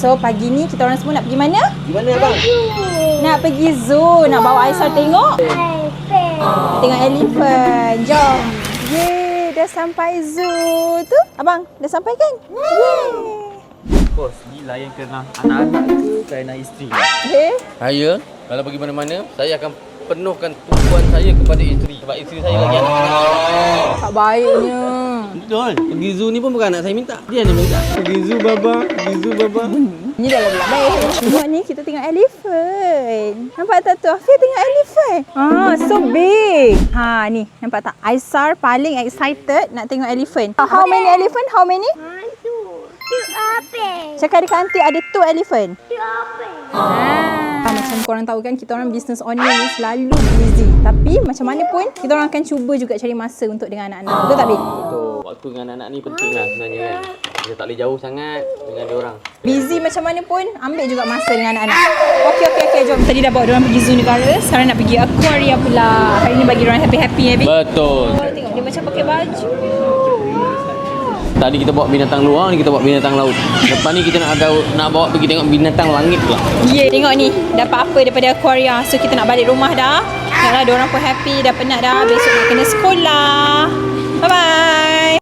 So pagi ni kita orang semua nak pergi mana? Di mana abang? Nak pergi zoo. Nak bawa Aisyah tengok tengok elephant. Jom. Yeay, dah sampai zoo tu. Abang, dah sampai kan? Yeay. Bos, gila yang kena anak-anak ke kena isteri? Okay. Saya kalau pergi mana-mana, saya akan penuhkan tumpuan saya kepada isteri. Sebab isteri saya lagi anak. Tak baiknya. Betul. Pergi zoo ni pun bukan anak saya minta. Dia yang minta. Pergi zoo baba, pergi zoo baba. Ni dah lah baik. Tengok ni, kita tengok elephant. Nampak tak tu? Afia tengok elephant. So big. Ni, nampak tak? Aisar paling excited nak tengok elephant. How many elephant? How many? Cakap dekat aunty ada 2 elephant. Macam korang tahu kan, kita orang business owner ni selalu busy. Tapi macam mana pun, kita orang akan cuba juga cari masa untuk dengan anak-anak. Betul tak, Bin? Betul. Waktu dengan anak-anak ni penting lah sebenarnya kan. Kita tak boleh jauh sangat dengan dia orang. Busy macam mana pun, ambil juga masa dengan anak-anak. Okey, jom. Tadi dah bawa diorang pergi zoo negara. Sekarang nak pergi aquaria pula. Hari ni bagi diorang happy-happy ya, Bin? Betul. Tengok dia macam pakai baju. Tadi kita bawa binatang luar, ni kita bawa binatang laut. Lepas ni kita nak bawa pergi tengok binatang langit pula. Tengok ni, dapat apa daripada aquaria. So kita nak balik rumah dah. Tengoklah, diorang pun happy, dah penat dah. Besok nak kena sekolah. Bye-bye.